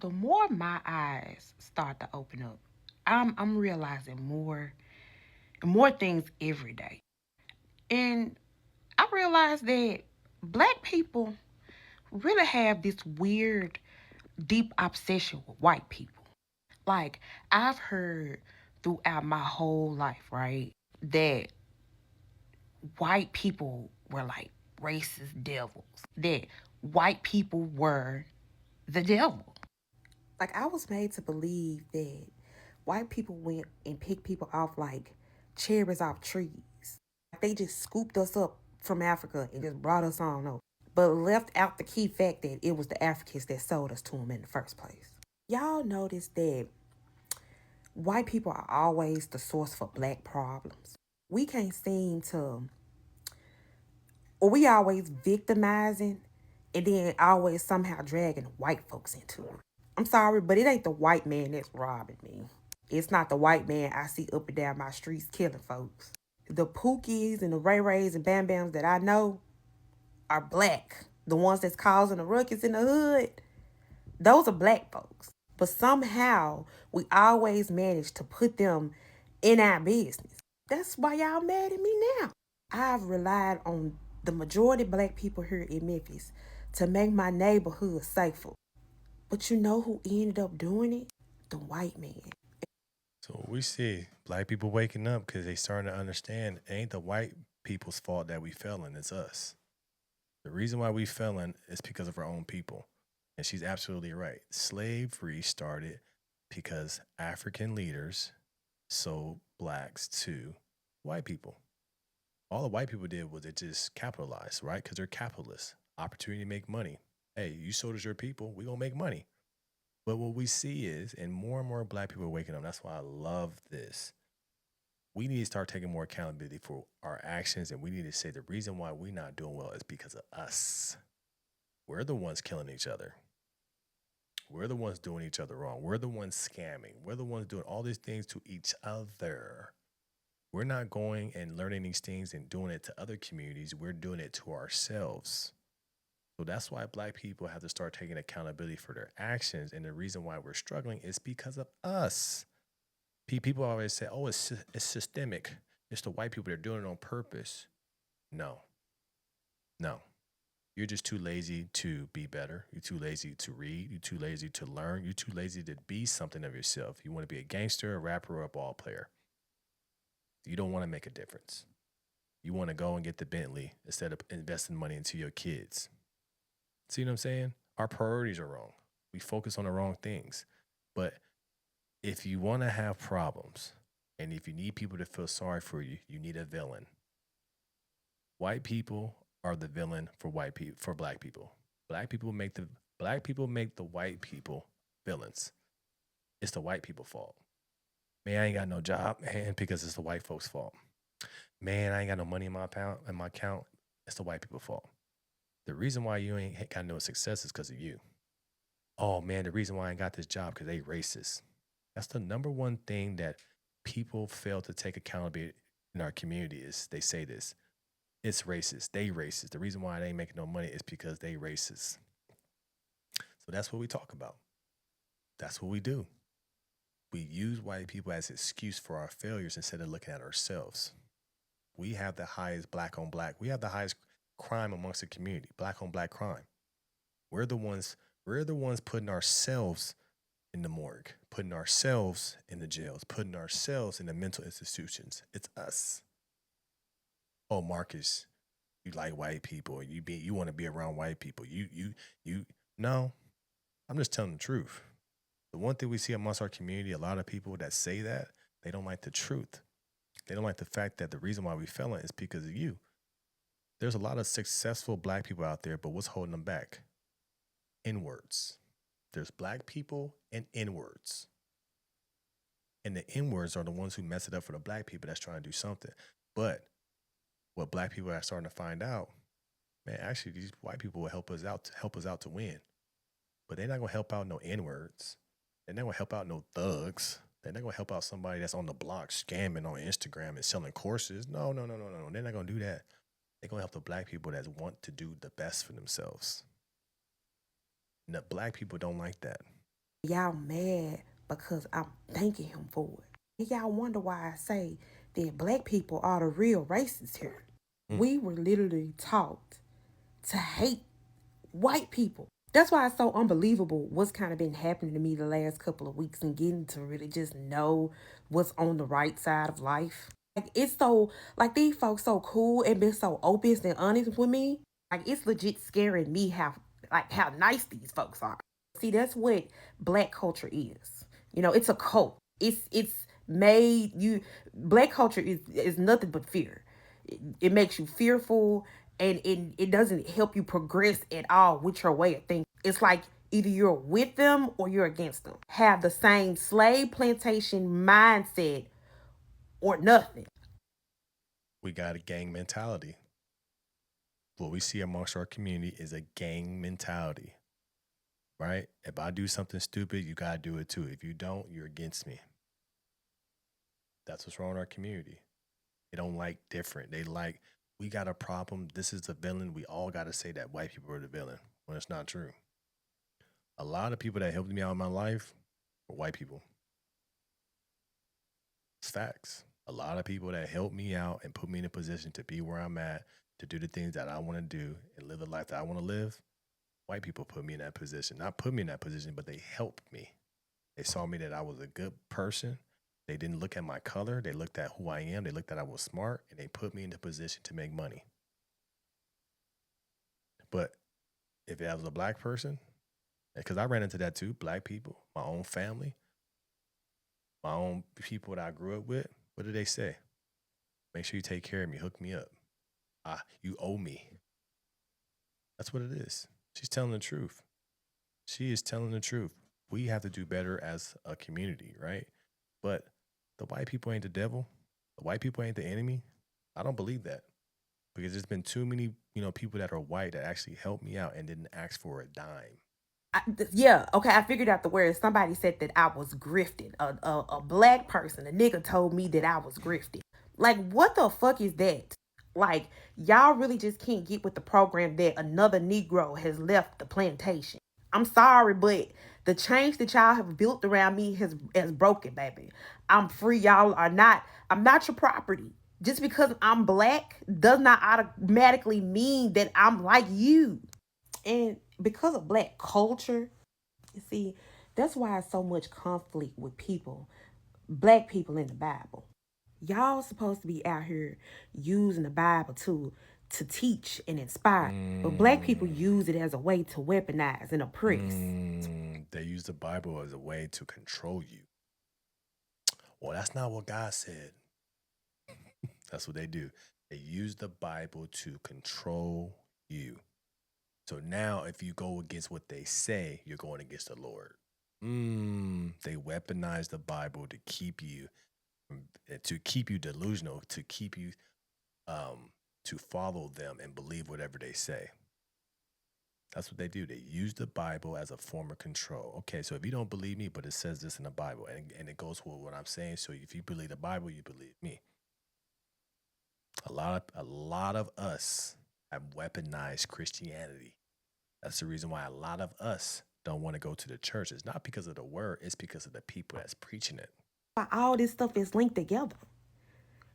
The more my eyes start to open up, I'm realizing more and more things every day. And I realized that black people really have this weird, deep obsession with white people. Like, I've heard throughout my whole life, right, that white people were like racist devils, that white people were the devil. Like, I was made to believe that white people went and picked people off like cherries off trees. They just scooped us up from Africa and just brought us on over, but left out the key fact that it was the Africans that sold us to them in the first place. Y'all notice that white people are always the source for black problems. We can't seem to, or we always victimizing and then always somehow dragging white folks into it. I'm sorry, but it ain't the white man that's robbing me. It's not the white man I see up and down my streets killing folks. The Pookies and the Ray Rays and Bam Bams that I know are black. The ones that's causing the ruckus in the hood, those are black folks. But somehow we always manage to put them in our business. That's why y'all mad at me now. I've relied on the majority of black people here in Memphis to make my neighborhood safer. But you know who ended up doing it? The white man. So we see black people waking up because they starting to understand it ain't the white people's fault that we felon, it's us. The reason why we felon is because of our own people. And she's absolutely right. Slavery started because African leaders sold blacks to white people. All the white people did was they just capitalized, right? Because they're capitalists. Opportunity to make money. Hey, you sold us your people, we gonna make money. But what we see is, and more black people are waking up. That's why I love this. We need to start taking more accountability for our actions, and we need to say the reason why we're not doing well is because of us. We're the ones killing each other. We're the ones doing each other wrong. We're the ones scamming. We're the ones doing all these things to each other. We're not going and learning these things and doing it to other communities. We're doing it to ourselves. So that's why black people have to start taking accountability for their actions. And the reason why we're struggling is because of us. People always say, oh, it's systemic. It's the white people that are doing it on purpose. No, no. You're just too lazy to be better. You're too lazy to read. You're too lazy to learn. You're too lazy to be something of yourself. You want to be a gangster, a rapper, or a ball player. You don't want to make a difference. You want to go and get the Bentley instead of investing money into your kids. See what I'm saying? Our priorities are wrong. We focus on the wrong things. But if you want to have problems and if you need people to feel sorry for you, you need a villain. White people are the villain for black people. Black people make the white people villains. It's the white people fault. Man, I ain't got no job, man, because it's the white folks' fault. Man, I ain't got no money in my account. It's the white people fault. The reason why you ain't got no success is because of you. Oh man, the reason why I ain't got this job because they racist. That's the number one thing that people fail to take accountability in our community is they say this. It's racist. They racist. The reason why they ain't making no money is because they racist. So that's what we talk about. That's what we do. We use white people as excuse for our failures instead of looking at ourselves. We have the highest black on black. We have the highest crime amongst the community, black on black crime. We're the ones putting ourselves in the morgue, putting ourselves in the jails, putting ourselves in the mental institutions. It's us. Oh, Marcus, you like white people. You want to be around white people. You no. I'm just telling the truth. The one thing we see amongst our community, a lot of people that say that, they don't like the truth. They don't like the fact that the reason why we fell in is because of you. There's a lot of successful black people out there, but what's holding them back? Inwards. There's black people and inwards. And the inwards are the ones who mess it up for the black people that's trying to do something. But what black people are starting to find out, man, actually these white people will help us out to win. But they're not gonna help out no inwards. They're not gonna help out no thugs. They're not gonna help out somebody that's on the block scamming on Instagram and selling courses. No. They're not gonna do that. They're gonna help the black people that want to do the best for themselves. And the black people don't like that. Y'all mad because I'm thanking him for it. And y'all wonder why I say that black people are the real racists here. Mm. We were literally taught to hate white people. That's why it's so unbelievable what's kind of been happening to me the last couple of weeks and getting to really just know what's on the right side of life. Like it's so like these folks so cool and been so open and honest with me. Like it's legit scaring me how nice these folks are. See, that's what black culture is. You know, it's a cult. It's made you black culture is nothing but fear. It makes you fearful and it doesn't help you progress at all with your way of thinking. It's like either you're with them or you're against them. Have the same slave plantation mindset or nothing. We got a gang mentality. What we see amongst our community is a gang mentality, right? If I do something stupid, you got to do it too. If you don't, you're against me. That's what's wrong in our community. They don't like different. They like, we got a problem. This is the villain. We all got to say that white people are the villain when it's not true. A lot of people that helped me out in my life were white people. It's facts. A lot of people that helped me out and put me in a position to be where I'm at, to do the things that I want to do and live the life that I want to live. White people put me in that position. Not put me in that position, but they helped me. They saw me that I was a good person. They didn't look at my color. They looked at who I am. They looked at I was smart, and they put me in the position to make money. But if I was a black person, because I ran into that too, black people, my own family, my own people that I grew up with, what did they say? Make sure you take care of me. Hook me up. You owe me. That's what it is. She's telling the truth. She is telling the truth. We have to do better as a community, right? But the white people ain't the devil. The white people ain't the enemy. I don't believe that because there's been too many, people that are white that actually helped me out and didn't ask for a dime. Yeah, okay, I figured out the word. Somebody said that I was grifting. A black person, a nigga told me that I was grifting. Like, what the fuck is that? Like, y'all really just can't get with the program that another Negro has left the plantation. I'm sorry, but the change that y'all have built around me has broken, baby. I'm free. Y'all are not. I'm not your property. Just because I'm black does not automatically mean that I'm like you. And because of black culture, you see, that's why it's so much conflict with people, black people in the Bible. Y'all supposed to be out here using the Bible to teach and inspire. But black people Mm, use it as a way to weaponize and oppress. they use the Bible as a way to control you. Well, that's not what God said. That's what they do. They use the Bible to control you. So now, if you go against what they say, you're going against the Lord. They weaponize the Bible to keep you, delusional, to keep you, to follow them and believe whatever they say. That's what they do. They use the Bible as a form of control. Okay, so if you don't believe me, but it says this in the Bible, and it goes with what I'm saying. So if you believe the Bible, you believe me. A lot of us have weaponized Christianity. That's the reason why a lot of us don't want to go to the church. It's not because of the word, it's because of the people that's preaching it. Why all this stuff is linked together.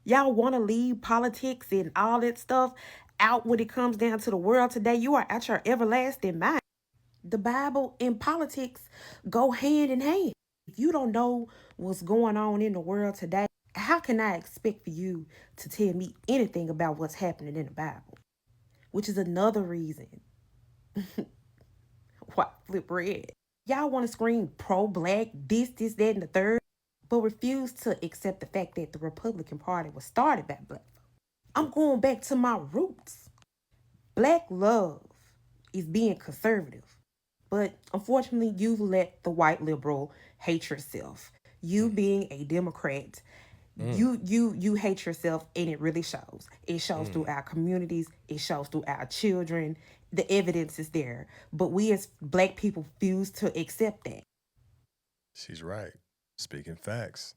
Y'all want to leave politics and all that stuff out when it comes down to the world today. You are at your everlasting mind. The Bible and politics go hand in hand. If you don't know what's going on in the world today, how can I expect for you to tell me anything about what's happening in the Bible? Which is another reason why flip red. Y'all want to scream pro-black, this, that, and the third, but refuse to accept the fact that the Republican Party was started by black folks. I'm going back to my roots. Black love is being conservative. But unfortunately, you let the white liberal hate yourself. You Mm, being a Democrat, mm, you hate yourself, and it really shows. It shows through mm. our communities, it shows through our children. The evidence is there. But we as black people refuse to accept that. She's right. Speaking facts.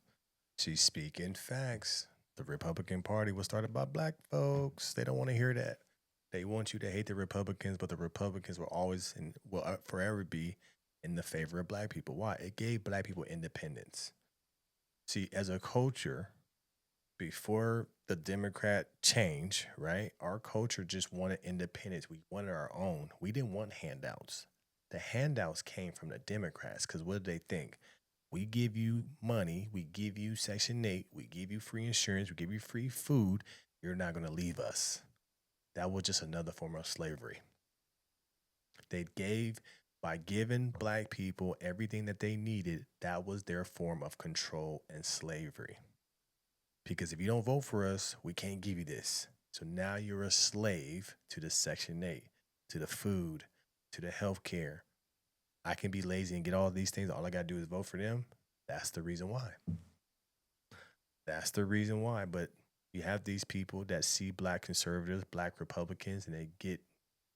She's speaking facts. The Republican Party was started by black folks. They don't want to hear that. They want you to hate the Republicans, but the Republicans will always and will forever be in the favor of black people. Why? It gave black people independence. See, as a culture, before the Democrat change, right? Our culture just wanted independence. We wanted our own. We didn't want handouts. The handouts came from the Democrats because what did they think? We give you money, we give you Section 8, we give you free insurance, we give you free food. You're not going to leave us. That was just another form of slavery. They gave, by giving black people everything that they needed, that was their form of control and slavery. Because if you don't vote for us, we can't give you this. So now you're a slave to the Section 8, to the food, to the health care. I can be lazy and get all these things. All I got to do is vote for them. That's the reason why. That's the reason why. But you have these people that see black conservatives, black Republicans, and they get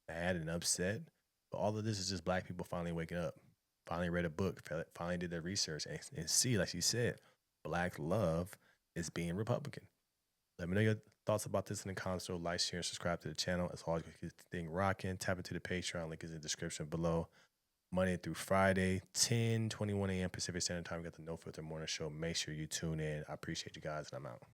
mad and upset. But all of this is just black people finally waking up, finally read a book, finally did their research, and see, like she said, black love is being Republican. Let me know your thoughts about this in the console. Like, share, and subscribe to the channel. As always, keep the thing rocking. Tap into the Patreon. Link is in the description below. Monday through Friday, 10:21 a.m. Pacific Standard Time. We got the No Filter Morning Show. Make sure you tune in. I appreciate you guys, and I'm out.